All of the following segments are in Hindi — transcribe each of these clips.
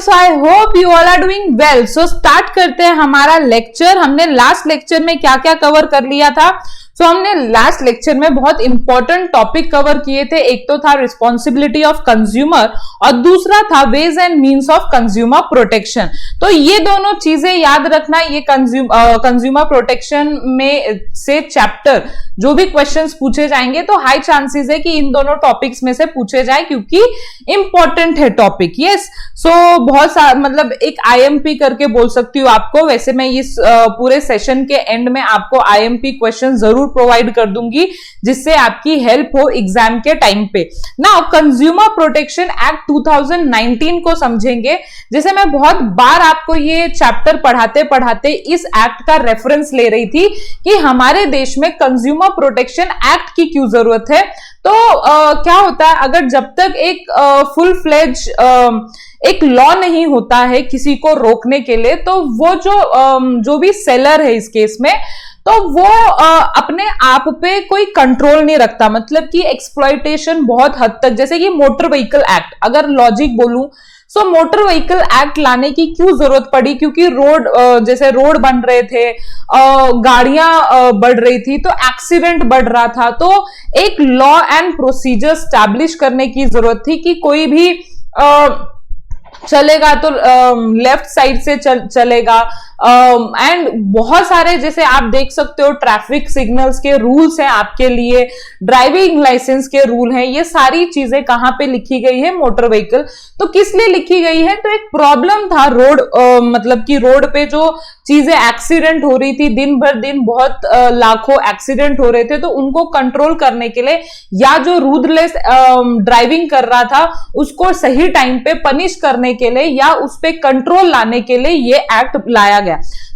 So I hope you all are doing well. So start करते हैं हमारा लेक्चर। हमने लास्ट लेक्चर में क्या क्या कवर कर लिया था? हमने लास्ट लेक्चर में बहुत इंपॉर्टेंट टॉपिक कवर किए थे। एक तो था रिस्पॉन्सिबिलिटी ऑफ कंज्यूमर और दूसरा था ways and means of consumer protection. तो ये दोनों चीजें याद रखना। ये कंज्यूमर प्रोटेक्शन में से चैप्टर जो भी क्वेश्चंस पूछे जाएंगे तो हाई चांसेस है कि इन दोनों टॉपिक्स में से पूछे जाए, क्योंकि इंपॉर्टेंट है टॉपिक। यस, सो बहुत मतलब एक आईएमपी करके बोल सकती हूँ आपको। वैसे मैं इस पूरे सेशन के एंड में आपको आईएमपी क्वेश्चन जरूर प्रोवाइड कर दूंगी, जिससे आपकी हेल्प हो एग्जाम के टाइम पे। नाउ कंज्यूमर प्रोटेक्शन एक्ट 2019 को समझेंगे। जैसे मैं बहुत बार आपको ये चैप्टर पढ़ाते पढ़ाते इस एक्ट का रेफरेंस ले रही थी कि हमारे देश में कंज्यूमर प्रोटेक्शन एक्ट की क्यों जरूरत है। तो क्या होता है, अगर जब तक एक फुल फ्लेज एक लॉ नहीं होता है किसी को रोकने के लिए, तो वो जो भी सेलर है इस केस में, तो वो अपने आप पे कोई कंट्रोल नहीं रखता। मतलब कि एक्सप्लॉयटेशन बहुत हद तक, जैसे कि मोटर व्हीकल एक्ट, अगर लॉजिक बोलूं सो मोटर व्हीकल एक्ट लाने की क्यों जरूरत पड़ी? क्योंकि जैसे रोड बन रहे थे, गाड़ियां बढ़ रही थी, तो एक्सीडेंट बढ़ रहा था। तो एक लॉ एंड प्रोसीजर स्टैब्लिश करने की जरूरत थी कि कोई भी चलेगा तो लेफ्ट साइड से चलेगा। एंड बहुत सारे, जैसे आप देख सकते हो, ट्रैफिक सिग्नल्स के रूल्स हैं आपके लिए, ड्राइविंग लाइसेंस के रूल हैं। ये सारी चीजें कहां पे लिखी गई है? Motor vehicle. तो किस लिए लिखी गई है? तो एक प्रॉब्लम था रोड, मतलब कि रोड पे जो चीजें एक्सीडेंट हो रही थी, दिन भर दिन बहुत लाखों एक्सीडेंट हो रहे थे, तो उनको कंट्रोल करने के लिए, या जो रूथलेस ड्राइविंग कर रहा था उसको सही टाइम पे पनिश करने के लिए, या उस पे कंट्रोल लाने के लिए ये एक्ट लाया गया।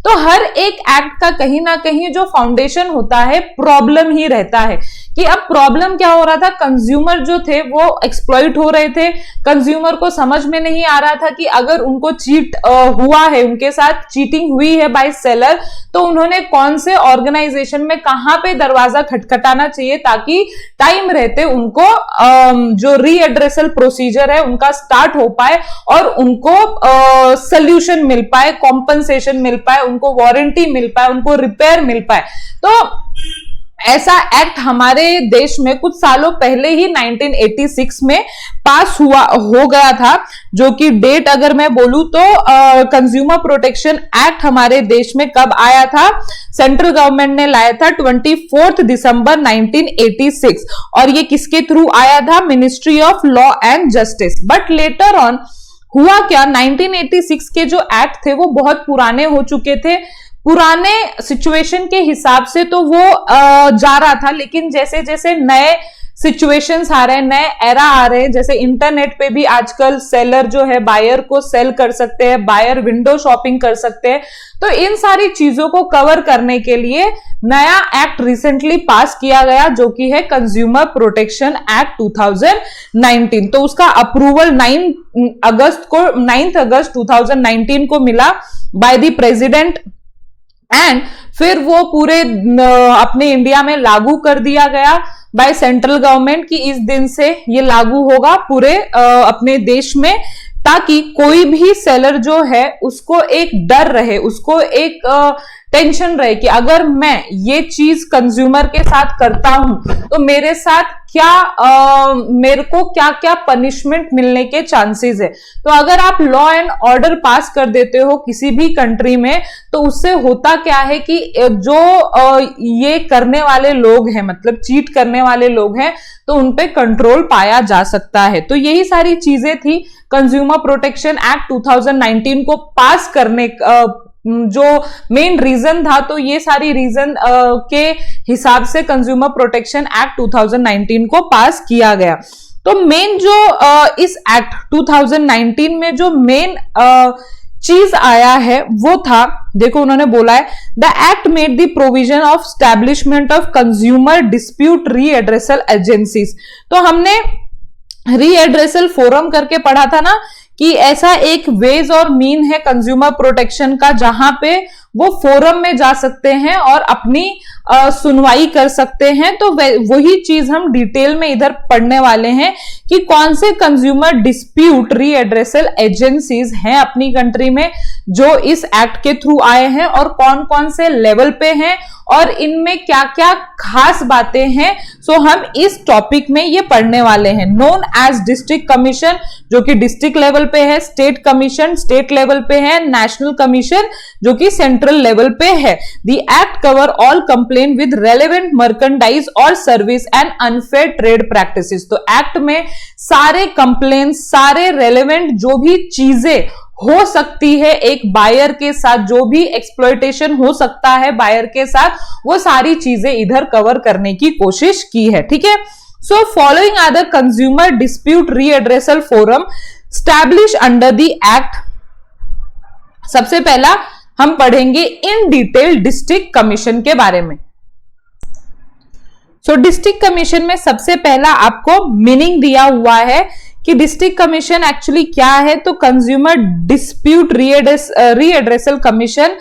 तो हर एक एक्ट का कहीं ना कहीं जो फाउंडेशन होता है प्रॉब्लम ही रहता है। कि अब प्रॉब्लम क्या हो रहा था? कंज्यूमर जो थे वो एक्सप्लॉइट हो रहे थे। कंज्यूमर को समझ में नहीं आ रहा था कि अगर उनको चीट हुआ है, उनके साथ चीटिंग हुई है बाय सेलर, तो उन्होंने कौन से ऑर्गेनाइजेशन में कहां पे दरवाजा खटखटाना चाहिए, ताकि टाइम रहते उनको जो रीएड्रेसल प्रोसीजर है उनका स्टार्ट हो पाए और उनको सोल्यूशन मिल पाए, कॉम्पनसेशन मिल पाए, उनको वारंटी मिल पाए, उनको रिपेयर मिल पाए। तो ऐसा एक्ट हमारे देश में कुछ सालों पहले ही 1986 में पास हो गया था। जो कि डेट अगर मैं बोलूं तो कंज्यूमर प्रोटेक्शन एक्ट हमारे देश में कब आया था? सेंट्रल गवर्नमेंट ने लाया था 24 दिसंबर 1986। और ये किसके थ्रू आया था? Ministry of law and justice. But later on हुआ क्या, 1986 के जो एक्ट थे वो बहुत पुराने हो चुके थे। पुराने सिचुएशन के हिसाब से तो वो जा रहा था, लेकिन जैसे जैसे नए सिचुएशंस आ रहे हैं, नए एरा आ रहे हैं, जैसे इंटरनेट पे भी आजकल सेलर जो है बायर को सेल कर सकते हैं, बायर विंडो शॉपिंग कर सकते हैं। तो इन सारी चीजों को कवर करने के लिए नया एक्ट रिसेंटली पास किया गया, जो कि है कंज्यूमर प्रोटेक्शन एक्ट 2019। तो उसका अप्रूवल 9 अगस्त 2019 को मिला बाय द प्रेसिडेंट, एंड फिर वो पूरे अपने इंडिया में लागू कर दिया गया बाय सेंट्रल गवर्नमेंट कि इस दिन से ये लागू होगा पूरे अपने देश में, ताकि कोई भी सेलर जो है उसको एक डर रहे, उसको एक टेंशन रहे कि अगर मैं ये चीज कंज्यूमर के साथ करता हूं तो मेरे साथ मेरे को क्या क्या पनिशमेंट मिलने के चांसेस है। तो अगर आप लॉ एंड ऑर्डर पास कर देते हो किसी भी कंट्री में, तो उससे होता क्या है कि जो ये करने वाले लोग हैं, मतलब चीट करने वाले लोग हैं, तो उनपे कंट्रोल पाया जा सकता है। तो यही सारी चीजें थी कंज्यूमर प्रोटेक्शन एक्ट 2019 को पास करने जो मेन रीजन था। तो ये सारी रीजन के हिसाब से कंज्यूमर प्रोटेक्शन एक्ट 2019 को पास किया गया। तो मेन जो इस एक्ट 2019 में जो मेन चीज आया है वो था, देखो उन्होंने बोला है, the act made the provision of establishment of consumer dispute redressal agencies. तो हमने रीएड्रेसल फोरम करके पढ़ा था ना, कि ऐसा एक वेज और मीन है कंज्यूमर प्रोटेक्शन का जहां पे वो फोरम में जा सकते हैं और अपनी सुनवाई कर सकते हैं। तो वही चीज हम डिटेल में इधर पढ़ने वाले हैं कि कौन से कंज्यूमर डिस्प्यूट रीएड्रेसल एजेंसीज हैं अपनी कंट्री में जो इस एक्ट के थ्रू आए हैं और कौन कौन से लेवल पे हैं और इनमें क्या क्या खास बातें हैं। सो हम इस टॉपिक में ये पढ़ने वाले हैं। नोन एज डिस्ट्रिक्ट कमीशन जो कि डिस्ट्रिक्ट लेवल पे है, स्टेट कमीशन स्टेट लेवल पे है, नेशनल कमीशन जो कि सेंट्रल लेवल पे है। The act cover all complain with relevant merchandise और service and unfair trade practices. तो एक्ट में सारे कंप्लेन, सारे रेलेवेंट जो भी चीजें हो सकती है एक बायर के साथ, जो भी एक्सप्लॉयटेशन हो सकता है बायर के साथ, वो सारी चीजें इधर कवर करने की कोशिश की है। ठीक है। So following are the consumer dispute redressal forum establish under the act. सबसे पहला हम पढ़ेंगे इन डिटेल डिस्ट्रिक्ट कमीशन के बारे में। सो डिस्ट्रिक्ट कमीशन में सबसे पहला आपको मीनिंग दिया हुआ है कि डिस्ट्रिक्ट कमीशन एक्चुअली क्या है। तो कंज्यूमर डिस्प्यूट रीएड्रेसल कमीशन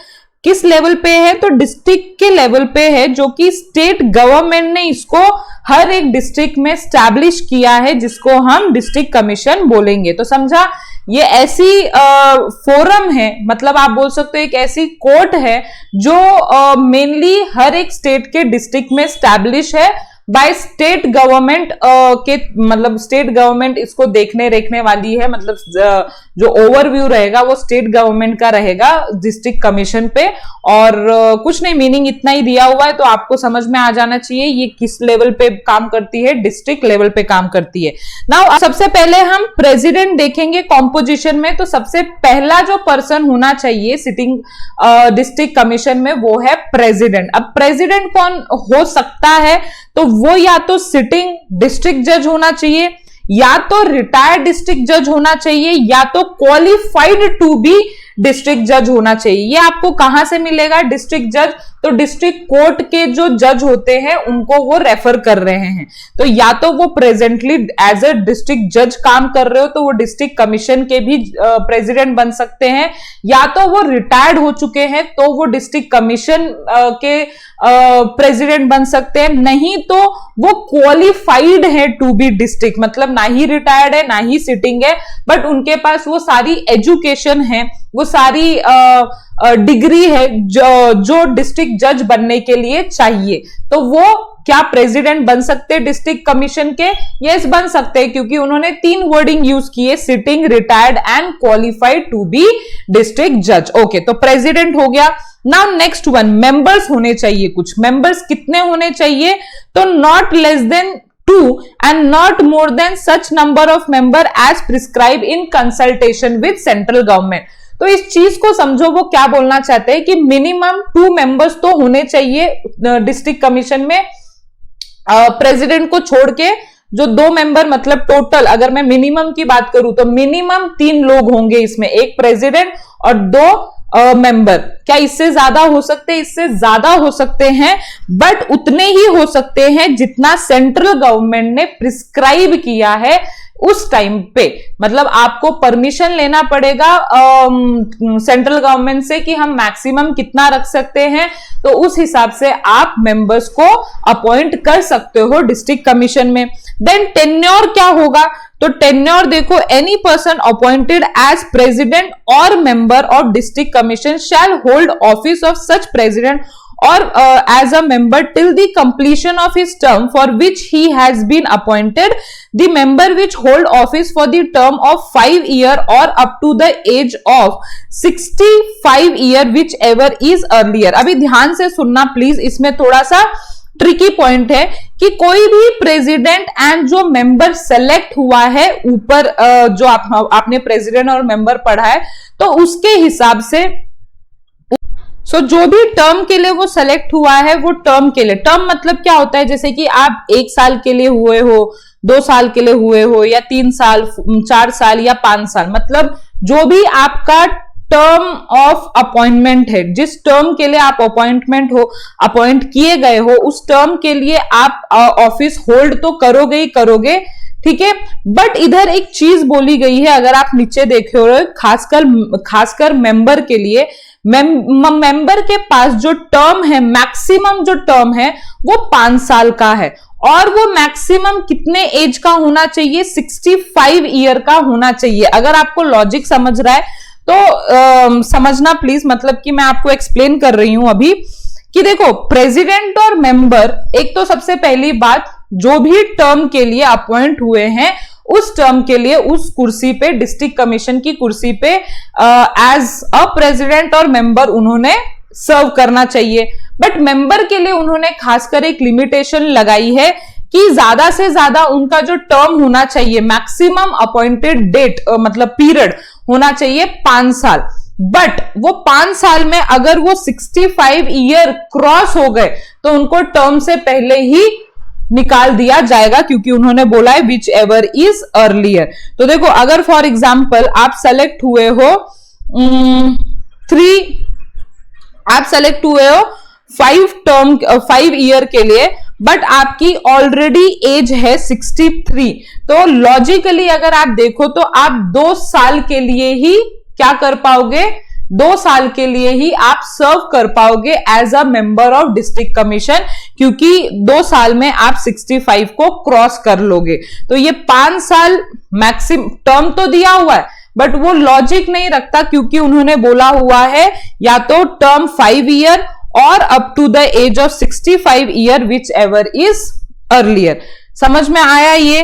किस लेवल पे है? तो डिस्ट्रिक्ट के लेवल पे है, जो कि स्टेट गवर्नमेंट ने इसको हर एक डिस्ट्रिक्ट में स्टैब्लिश किया है, जिसको हम डिस्ट्रिक्ट कमीशन बोलेंगे। तो समझा, ये ऐसी फोरम है, मतलब आप बोल सकते हो एक ऐसी कोर्ट है जो मेनली हर एक स्टेट के डिस्ट्रिक्ट में स्टैब्लिश है बाय स्टेट गवर्नमेंट के, मतलब स्टेट गवर्नमेंट इसको देखने रेखने वाली है। मतलब जो ओवरव्यू रहेगा वो स्टेट गवर्नमेंट का रहेगा डिस्ट्रिक्ट कमीशन पे। और कुछ नहीं, मीनिंग इतना ही दिया हुआ है तो आपको समझ में आ जाना चाहिए ये किस लेवल पे काम करती है, डिस्ट्रिक्ट लेवल पे काम करती है। नाउ सबसे पहले हम प्रेसिडेंट देखेंगे कॉम्पोजिशन में। तो सबसे पहला जो पर्सन होना चाहिए सिटिंग डिस्ट्रिक्ट कमीशन में वो है प्रेसिडेंट। अब प्रेसिडेंट कौन हो सकता है? तो वो या तो सिटिंग डिस्ट्रिक्ट जज होना चाहिए, या तो रिटायर्ड डिस्ट्रिक्ट जज होना चाहिए, या तो क्वालिफाइड टू बी डिस्ट्रिक्ट जज होना चाहिए। ये आपको कहां से मिलेगा डिस्ट्रिक्ट जज? तो डिस्ट्रिक्ट कोर्ट के जो जज होते हैं उनको वो रेफर कर रहे हैं। तो या तो वो प्रेजेंटली एज ए डिस्ट्रिक्ट जज काम कर रहे हो तो वो डिस्ट्रिक्ट कमीशन के भी प्रेसिडेंट बन सकते हैं, या तो वो रिटायर्ड हो चुके हैं तो वो डिस्ट्रिक्ट कमीशन के प्रेसिडेंट बन सकते हैं। नहीं तो वो क्वालिफाइड है टू बी डिस्ट्रिक्ट, मतलब ना ही रिटायर्ड है ना ही सिटिंग है, बट उनके पास वो सारी एजुकेशन है, वो सारी डिग्री है जो डिस्ट्रिक्ट जज बनने के लिए चाहिए। तो वो क्या प्रेसिडेंट बन सकते हैं डिस्ट्रिक्ट कमीशन के? यस, बन सकते हैं, क्योंकि उन्होंने 3 वर्डिंग यूज किए, sitting, retired and qualified to be district जज। ओके, तो प्रेसिडेंट हो गया। नाउ नेक्स्ट वन, मेंबर्स होने चाहिए। कुछ मेंबर्स कितने होने चाहिए? तो not less than 2 and not more than such number of member as prescribed in consultation with central government। तो इस चीज को समझो, वो क्या बोलना चाहते हैं कि मिनिमम 2 मेंबर्स तो होने चाहिए डिस्ट्रिक्ट कमीशन में, प्रेसिडेंट को छोड़ के। जो 2 मेंबर, मतलब टोटल अगर मैं मिनिमम की बात करूं तो मिनिमम 3 लोग होंगे इसमें, एक प्रेसिडेंट और 2 मेंबर। क्या इससे ज्यादा हो सकते हैं? इससे ज्यादा हो सकते हैं, बट उतने ही हो सकते हैं जितना सेंट्रल गवर्नमेंट ने प्रिस्क्राइब किया है उस टाइम पे। मतलब आपको परमिशन लेना पड़ेगा सेंट्रल गवर्नमेंट से कि हम मैक्सिमम कितना रख सकते हैं, तो उस हिसाब से आप मेंबर्स को अपॉइंट कर सकते हो डिस्ट्रिक्ट कमीशन में। देन टेन्योर क्या होगा? तो टेन्योर देखो, any person appointed as president और member of district commission shall hold office of such president or as a member till the completion of his term for which he has been appointed, the member which hold office for the term of 5 year or up to the age of 65 year whichever is earlier। अभी ध्यान से सुनना प्लीज, इसमें थोड़ा सा ट्रिकी पॉइंट है कि कोई भी प्रेसिडेंट एंड जो मेंबर सेलेक्ट हुआ है ऊपर, जो आपने प्रेसिडेंट और मेंबर पढ़ा है, तो उसके हिसाब से जो भी टर्म के लिए वो सेलेक्ट हुआ है, वो टर्म के लिए, टर्म मतलब क्या होता है? जैसे कि आप 1 साल के लिए हुए हो, 2 साल के लिए हुए हो, या 3 साल, 4 साल या 5 साल, मतलब जो भी आपका टर्म ऑफ अपॉइंटमेंट है, जिस टर्म के लिए आप अपॉइंट किए गए हो, उस टर्म के लिए आप ऑफिस होल्ड तो करोगे ही करोगे। ठीक है। बट इधर एक चीज बोली गई है, अगर आप नीचे देख रहे हो, खासकर मेंबर के लिए, मेंबर के पास जो टर्म है, मैक्सिमम जो टर्म है वो 5 साल का है, और वो मैक्सिमम कितने एज का होना चाहिए, 65 ईयर का होना चाहिए। अगर आपको लॉजिक समझ रहा है तो समझना प्लीज, मतलब कि मैं आपको एक्सप्लेन कर रही हूं अभी कि देखो, प्रेसिडेंट और मेंबर, एक तो सबसे पहली बात, जो भी टर्म के लिए अपॉइंट हुए हैं उस टर्म के लिए उस कुर्सी पे, डिस्ट्रिक्ट कमीशन की कुर्सी पे एज अ प्रेसिडेंट और मेंबर उन्होंने सर्व करना चाहिए। बट मेंबर के लिए उन्होंने खासकर एक लिमिटेशन लगाई है कि ज्यादा से ज्यादा उनका जो टर्म होना चाहिए, मैक्सिमम अपॉइंटेड डेट मतलब पीरियड होना चाहिए 5 साल। बट वो 5 साल में अगर वो 65 ईयर क्रॉस हो गए तो उनको टर्म से पहले ही निकाल दिया जाएगा, क्योंकि उन्होंने बोला है विच एवर इज अर्लियर। तो देखो, अगर फॉर एग्जाम्पल आप सेलेक्ट हुए हो 5 ईयर के लिए, बट आपकी ऑलरेडी एज है 63, तो लॉजिकली अगर आप देखो तो आप 2 साल के लिए ही क्या कर पाओगे, 2 साल के लिए ही आप सर्व कर पाओगे as a member of district commission, क्योंकि 2 साल में आप 65 को क्रॉस कर लोगे। तो ये 5 साल मैक्सिमम टर्म तो दिया हुआ है, बट वो लॉजिक नहीं रखता, क्योंकि उन्होंने बोला हुआ है या तो टर्म 5 ईयर और up to the age of 65 year whichever is earlier. समझ में आया ये?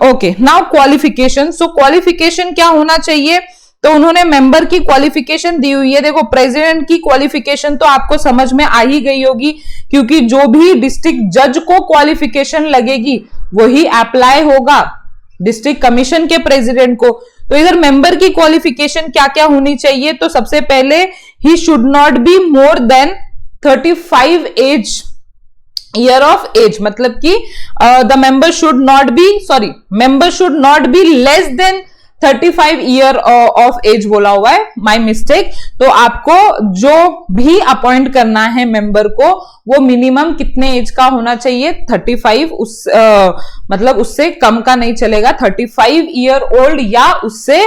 Okay, now qualification. So qualification क्या होना चाहिए, तो उन्होंने मेंबर की क्वालिफिकेशन दी हुई है। देखो, प्रेसिडेंट की क्वालिफिकेशन तो आपको समझ में आ ही गई होगी, क्योंकि जो भी डिस्ट्रिक्ट जज को क्वालिफिकेशन लगेगी वही अप्लाई होगा डिस्ट्रिक्ट कमीशन के प्रेसिडेंट को। तो इधर मेंबर की क्वालिफिकेशन क्या क्या होनी चाहिए, तो सबसे पहले ही should not be more than 35 year of age, मतलब कि the member should not be less than 35 year of age बोला हुआ है, माय मिस्टेक। तो आपको जो भी अपॉइंट करना है मेंबर को, वो मिनिमम कितने एज का होना चाहिए, 35, मतलब उससे कम का नहीं चलेगा, 35 ईयर ओल्ड या उससे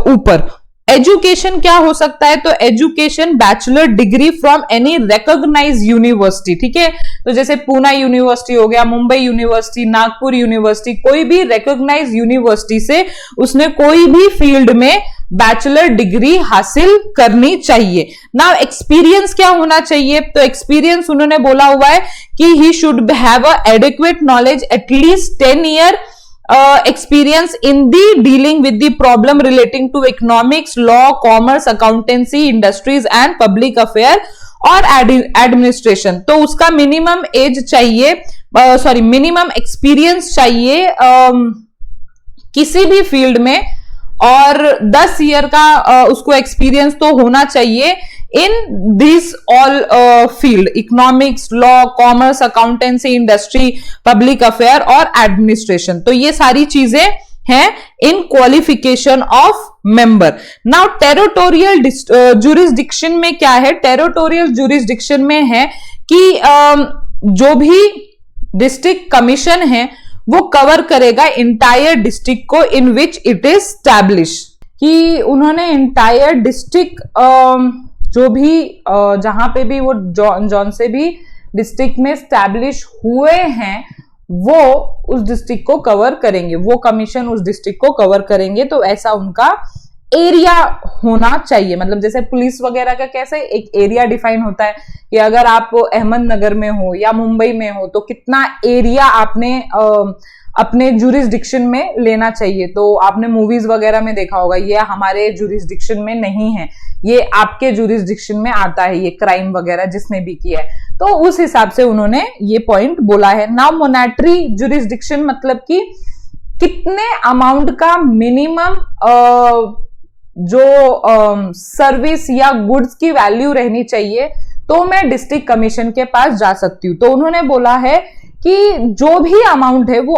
ऊपर। एजुकेशन क्या हो सकता है, तो education bachelor degree from any recognised university, ठीक है। तो जैसे पूना यूनिवर्सिटी हो गया, मुंबई यूनिवर्सिटी, नागपुर यूनिवर्सिटी, कोई भी रिकॉग्नाइज्ड यूनिवर्सिटी से उसने कोई भी फील्ड में बैचलर डिग्री हासिल करनी चाहिए। नाउ एक्सपीरियंस क्या होना चाहिए, तो एक्सपीरियंस उन्होंने बोला हुआ है कि he should have a adequate knowledge at least 10 year experience in the dealing with the problem relating to economics, law, commerce, accountancy, industries and public affair और एडमिनिस्ट्रेशन। तो उसका मिनिमम एज चाहिए, मिनिमम एक्सपीरियंस चाहिए किसी भी फील्ड में, और 10 ईयर का उसको एक्सपीरियंस तो होना चाहिए in this all field, economics, law, commerce, accountancy, industry, public affair और एडमिनिस्ट्रेशन। तो ये सारी चीजें हैं in qualification of member. Now territorial jurisdiction में क्या है, टेरिटोरियल जुरिस्डिक्शन में है कि जो भी डिस्ट्रिक्ट कमीशन है वो कवर करेगा इंटायर डिस्ट्रिक्ट को इन विच इट इज स्टैब्लिश, कि उन्होंने इंटायर डिस्ट्रिक्ट जो भी जहां पे भी वो जौन से भी डिस्ट्रिक्ट में स्टैब्लिश हुए हैं वो उस डिस्ट्रिक्ट को कवर करेंगे, वो कमीशन उस डिस्ट्रिक्ट को कवर करेंगे। तो ऐसा उनका एरिया होना चाहिए, मतलब जैसे पुलिस वगैरह का कैसे एक एरिया डिफाइन होता है कि अगर आप अहमदनगर में हो या मुंबई में हो तो कितना एरिया आपने अपने जुरिस्डिक्शन में लेना चाहिए। तो आपने मूवीज वगैरह में देखा होगा, ये हमारे जुरिस्डिक्शन में नहीं है, ये आपके जुरिस्डिक्शन में आता है, ये क्राइम वगैरह जिसने भी किया है, तो उस हिसाब से उन्होंने ये पॉइंट बोला है। नाउ मॉनेटरी जुरिस्डिक्शन मतलब कि कितने अमाउंट का मिनिमम जो सर्विस या गुड्स की वैल्यू रहनी चाहिए तो मैं डिस्ट्रिक्ट कमीशन के पास जा सकती हूँ। तो उन्होंने बोला है कि जो भी अमाउंट है वो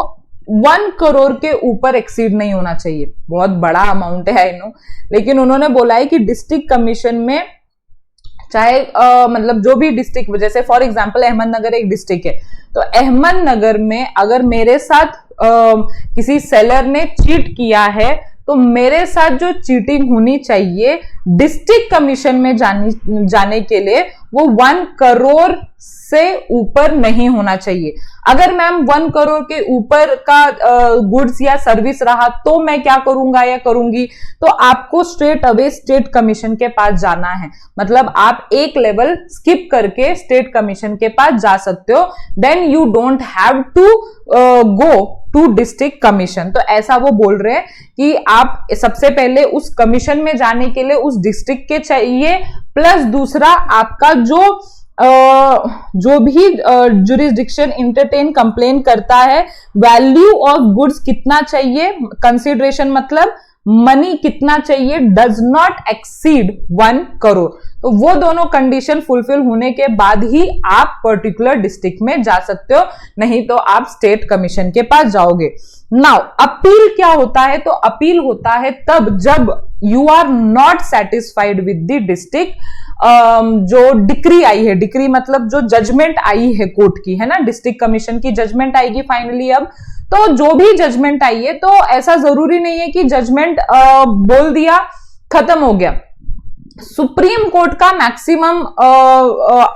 1 करोड़ के ऊपर एक्सीड नहीं होना चाहिए। बहुत बड़ा अमाउंट है आई नो, लेकिन उन्होंने बोला है कि डिस्ट्रिक्ट कमीशन में चाहे मतलब जो भी डिस्ट्रिक्ट, जैसे फॉर एग्जांपल अहमदनगर एक डिस्ट्रिक्ट है, तो अहमदनगर में अगर मेरे साथ किसी सेलर ने चीट किया है तो मेरे साथ जो चीटिंग होनी चाहिए डिस्ट्रिक्ट कमीशन में जाने के लिए वो 1 करोड़ से ऊपर नहीं होना चाहिए। अगर मैम 1 करोड़ के ऊपर का गुड्स या सर्विस रहा तो मैं क्या करूंगा या करूंगी, तो आपको स्ट्रेट अवे स्टेट कमीशन के पास जाना है। मतलब आप एक लेवल स्किप करके स्टेट कमीशन के पास जा सकते हो, then you don't have to go to district commission. तो ऐसा वो बोल रहे हैं कि आप सबसे पहले उस कमीशन में जाने के लिए उस डिस्ट्रिक्ट के चाहिए, प्लस दूसरा आपका जो भी जुरिस्डिक्शन इंटरटेन कंप्लेन करता है, वैल्यू ऑफ गुड्स कितना चाहिए, कंसिडरेशन मतलब मनी कितना चाहिए, डज नॉट एक्सीड 1 करोड़। तो वो दोनों कंडीशन फुलफिल होने के बाद ही आप पर्टिकुलर डिस्ट्रिक्ट में जा सकते हो, नहीं तो आप स्टेट कमीशन के पास जाओगे। नाउ अपील क्या होता है, तो अपील होता है तब जब you are not satisfied with the district, जो डिक्री आई है, डिक्री मतलब जो जजमेंट आई है कोर्ट की, है ना, डिस्ट्रिक्ट कमीशन की जजमेंट आएगी फाइनली। अब तो जो भी जजमेंट आई है, तो ऐसा जरूरी नहीं है कि जजमेंट बोल दिया खत्म हो गया। सुप्रीम कोर्ट का मैक्सिमम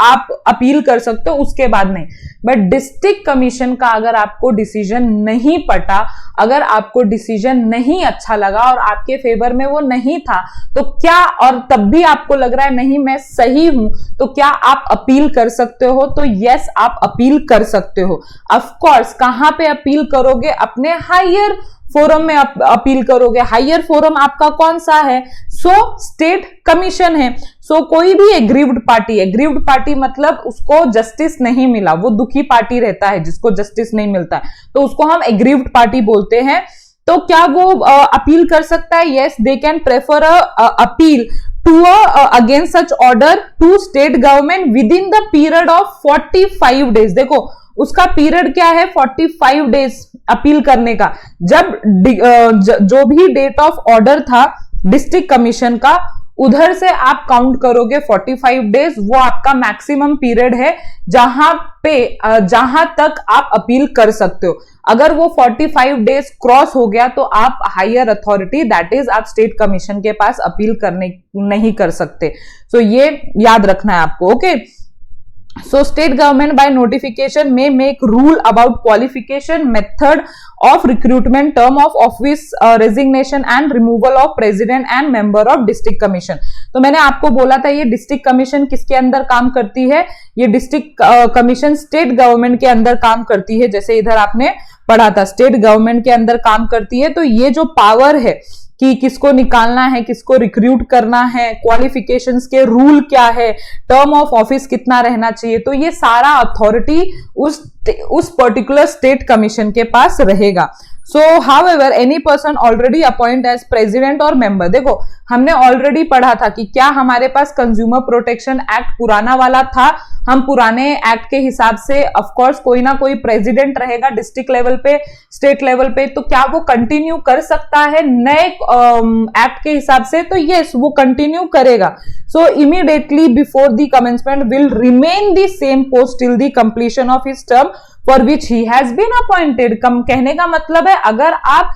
आप अपील कर सकते हो, उसके बाद नहीं। बट डिस्ट्रिक्ट कमीशन का अगर आपको डिसीजन नहीं पटा, अगर आपको डिसीजन नहीं अच्छा लगा और आपके फेवर में वो नहीं था, तो क्या, और तब भी आपको लग रहा है नहीं मैं सही हूं, तो क्या आप अपील कर सकते हो? तो यस, आप अपील कर सकते हो। ऑफ कोर्स कहां पे अपील करोगे? अपने हायर फोरम में अपील करोगे। हायर फोरम आपका कौन सा है? स्टेट कमीशन है। कोई भी एग्रीव्ड पार्टी मतलब उसको जस्टिस नहीं मिला, वो दुखी पार्टी रहता है जिसको जस्टिस नहीं मिलता है, तो उसको हम एग्रीव्ड पार्टी बोलते हैं। तो क्या वो अपील कर सकता है? Yes, they can prefer appeal to against such order to state government within the period of 45 days. देखो उसका पीरियड क्या है, 45 डेज अपील करने का। जब जो भी डेट ऑफ ऑर्डर था डिस्ट्रिक्ट कमीशन का, उधर से आप काउंट करोगे 45 डेज, वो आपका मैक्सिमम पीरियड है जहां तक आप अपील कर सकते हो। अगर वो 45 डेज क्रॉस हो गया तो आप हायर अथॉरिटी, दैट इज आप स्टेट कमीशन के पास अपील करने नहीं कर सकते। ये याद रखना है आपको। Okay, So state government by notification may make rule about qualification, method of recruitment, term of office, resignation and removal of president and member of district commission। तो मैंने आपको बोला था ये डिस्ट्रिक्ट कमीशन किसके अंदर काम करती है? ये डिस्ट्रिक्ट कमीशन स्टेट गवर्नमेंट के अंदर काम करती है। जैसे इधर आपने पढ़ा था स्टेट गवर्नमेंट के अंदर काम करती है। तो ये जो पावर है कि किसको निकालना है, किसको रिक्रूट करना है, क्वालिफिकेशंस के रूल क्या है, टर्म ऑफ ऑफिस कितना रहना चाहिए, तो ये सारा अथॉरिटी उस पर्टिकुलर स्टेट कमीशन के पास रहेगा। So however any person already appoint as president और मेंबर। देखो हमने ऑलरेडी पढ़ा था कि क्या हमारे पास कंज्यूमर प्रोटेक्शन एक्ट पुराना वाला था, हम पुराने एक्ट के हिसाब से ऑफ कोर्स कोई ना कोई प्रेसिडेंट रहेगा डिस्ट्रिक्ट लेवल पे, स्टेट लेवल पे, तो क्या वो कंटिन्यू कर सकता है नए एक्ट के हिसाब से? तो यस, वो कंटिन्यू करेगा। So immediately before the commencement will remain the same post till the completion of his term for which he has been appointed. कहने का मतलब है अगर आप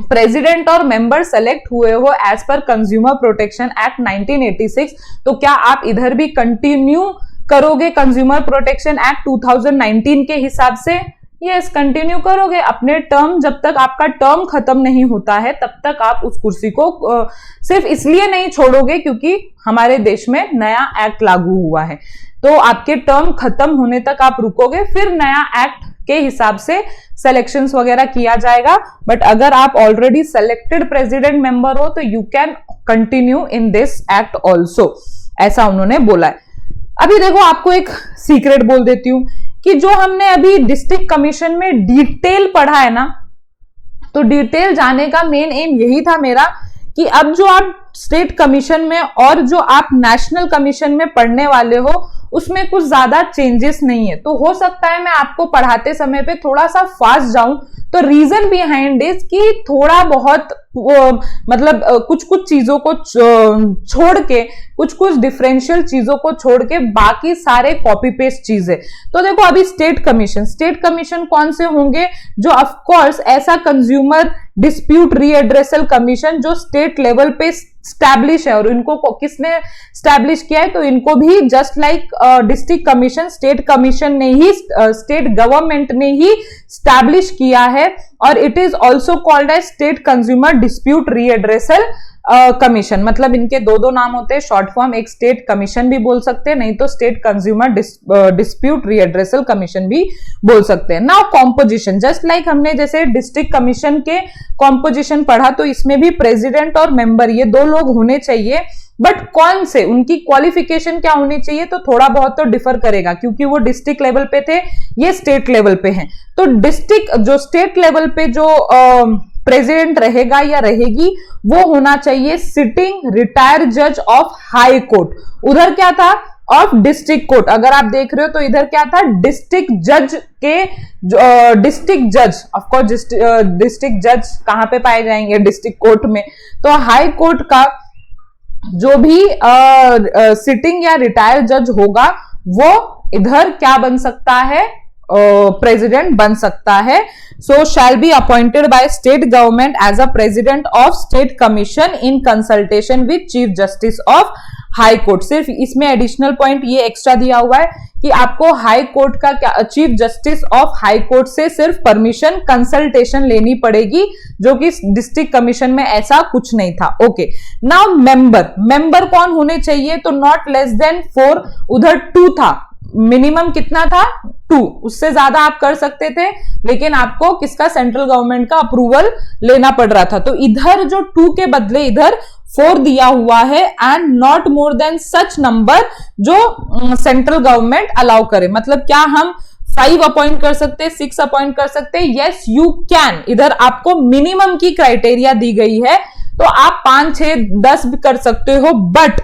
प्रेसिडेंट और मेंबर सेलेक्ट हुए हो as per consumer protection act 1986, तो क्या आप इधर भी कंटिन्यू करोगे कंज्यूमर प्रोटेक्शन एक्ट 2019 के हिसाब से? यस, कंटिन्यू करोगे अपने टर्म। जब तक आपका टर्म खत्म नहीं होता है तब तक आप उस कुर्सी को सिर्फ इसलिए नहीं छोड़ोगे क्योंकि हमारे देश में नया एक्ट लागू हुआ है। तो आपके टर्म खत्म होने तक आप रुकोगे, फिर नया एक्ट के हिसाब से सिलेक्शंस वगैरह किया जाएगा। बट अगर आप ऑलरेडी सेलेक्टेड प्रेसिडेंट मेंबर हो तो you can continue in this act also, ऐसा उन्होंने बोला है। अभी देखो आपको एक सीक्रेट बोल देती हूं कि जो हमने अभी डिस्ट्रिक्ट कमीशन में डिटेल पढ़ा है ना, तो डिटेल जाने का मेन एम यही था मेरा कि अब जो आप स्टेट कमीशन में और जो आप नेशनल कमीशन में पढ़ने वाले हो उसमें कुछ ज्यादा चेंजेस नहीं है। तो हो सकता है मैं आपको पढ़ाते समय पे थोड़ा सा फास्ट जाऊं, तो रीजन बिहाइंड इज कि थोड़ा बहुत मतलब कुछ कुछ चीजों को छोड़ के, कुछ कुछ डिफरेंशियल चीजों को छोड़ के बाकी सारे कॉपी पेस्ट चीजें। तो देखो अभी स्टेट कमीशन कौन से होंगे, जो ऑफ कोर्स ऐसा कंज्यूमर डिस्प्यूट रीएड्रेसल कमीशन जो स्टेट लेवल पे स्टैब्लिश है, और इनको किसने स्टैब्लिश किया है, तो इनको भी just like district commission, state commission ने ही, स्टेट गवर्नमेंट ने ही स्टैब्लिश किया है, और it is also called as state consumer dispute redressal commission. मतलब इनके दो नाम होते हैं, शॉर्ट फॉर्म, एक स्टेट कमीशन भी बोल सकते हैं, नहीं तो state consumer dispute redressal commission भी बोल सकते हैं। नाउ कॉम्पोजिशन, जस्ट लाइक हमने जैसे डिस्ट्रिक्ट कमीशन के कॉम्पोजिशन पढ़ा, तो इसमें भी प्रेसिडेंट और मेंबर ये दो लोग होने चाहिए, बट कौन से, उनकी क्वालिफिकेशन क्या होनी चाहिए, तो थोड़ा बहुत तो डिफर करेगा, क्योंकि वो डिस्ट्रिक्ट लेवल पे थे, ये स्टेट लेवल पे हैं। तो डिस्ट्रिक्ट जो स्टेट लेवल पे जो प्रेसिडेंट रहेगा या रहेगी, वो होना चाहिए सिटिंग रिटायर्ड जज ऑफ हाई कोर्ट। उधर क्या था, ऑफ डिस्ट्रिक्ट कोर्ट। अगर आप देख रहे हो तो इधर क्या था, डिस्ट्रिक्ट जज के, डिस्ट्रिक्ट जज, ऑफ कोर्स डिस्ट्रिक्ट जज कहां पे पाए जाएंगे, डिस्ट्रिक्ट कोर्ट में। तो हाई कोर्ट का जो भी सिटिंग या रिटायर्ड जज होगा, वो इधर क्या बन सकता है, प्रेसिडेंट बन सकता है। So shall be appointed by state government as a president of state commission in consultation with chief justice of high court. सिर्फ इसमें एडिशनल पॉइंट ये एक्स्ट्रा दिया हुआ है कि आपको हाई कोर्ट का क्या, chief justice of high court से सिर्फ परमिशन, कंसल्टेशन लेनी पड़ेगी, जो कि डिस्ट्रिक्ट कमीशन में ऐसा कुछ नहीं था। ओके, नाउ मेंबर कौन होने चाहिए, तो नॉट लेस देन 4, उधर 2 था, मिनिमम कितना था, 2, उससे ज्यादा आप कर सकते थे, लेकिन आपको किसका, सेंट्रल गवर्नमेंट का अप्रूवल लेना पड़ रहा था। तो इधर जो 2 के बदले इधर 4 दिया हुआ है, and not more than such number जो सेंट्रल गवर्नमेंट अलाउ करे। मतलब क्या हम 5 अपॉइंट कर सकते हैं, 6 अपॉइंट कर सकते हैं, यस यू कैन। इधर आपको मिनिमम की क्राइटेरिया दी गई है, तो आप 5, 6, 10 भी कर सकते हो, बट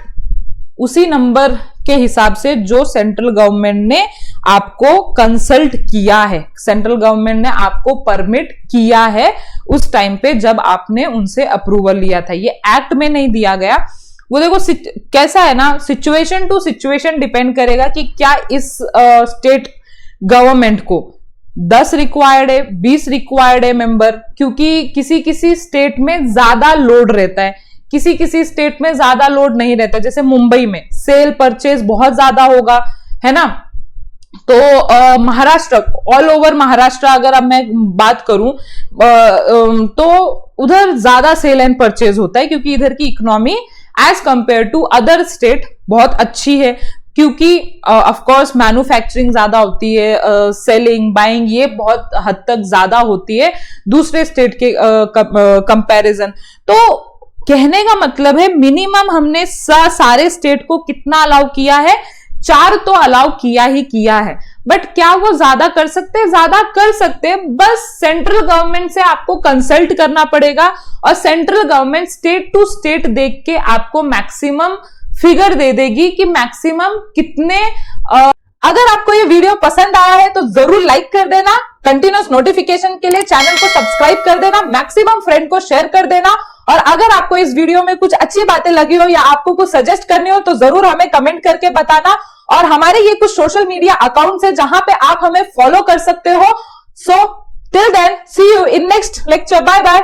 उसी नंबर के हिसाब से जो सेंट्रल गवर्नमेंट ने आपको कंसल्ट किया है, सेंट्रल गवर्नमेंट ने आपको परमिट किया है उस टाइम पे जब आपने उनसे अप्रूवल लिया था। ये एक्ट में नहीं दिया गया। वो देखो कैसा है ना, सिचुएशन टू सिचुएशन डिपेंड करेगा कि क्या इस स्टेट गवर्नमेंट को 10 रिक्वायर्ड है, 20 रिक्वायर्ड है मेंबर, क्योंकि किसी किसी स्टेट में ज्यादा लोड रहता है, किसी किसी स्टेट में ज्यादा लोड नहीं रहता। जैसे मुंबई में सेल परचेज बहुत ज्यादा होगा, है ना। तो महाराष्ट्र, ऑल ओवर महाराष्ट्र अगर अब मैं बात करूं तो उधर ज्यादा सेल एंड परचेज होता है, क्योंकि इधर की economy as compare to other state बहुत अच्छी है, क्योंकि ऑफ कोर्स मैन्युफैक्चरिंग ज्यादा होती है, सेलिंग बाइंग ये बहुत हद तक ज्यादा होती है दूसरे स्टेट के कंपैरिजन। तो कहने का मतलब है मिनिमम हमने सारे स्टेट को कितना अलाउ किया है, 4 तो अलाउ किया ही किया है, बट क्या वो ज्यादा कर सकते हैं, ज्यादा कर सकते हैं, बस सेंट्रल गवर्नमेंट से आपको कंसल्ट करना पड़ेगा, और central government state to state देख के आपको मैक्सिमम फिगर दे देगी कि मैक्सिमम कितने। अगर आपको ये वीडियो पसंद आया है तो जरूर लाइक कर देना, कंटिन्यूस नोटिफिकेशन के लिए चैनल को सब्सक्राइब कर देना, मैक्सिमम फ्रेंड को शेयर कर देना, और अगर आपको इस वीडियो में कुछ अच्छी बातें लगी हो या आपको कुछ सजेस्ट करनी हो तो जरूर हमें कमेंट करके बताना। और हमारे ये कुछ सोशल मीडिया अकाउंट्स है जहां पे आप हमें फॉलो कर सकते हो। So till then see you in next lecture, bye bye.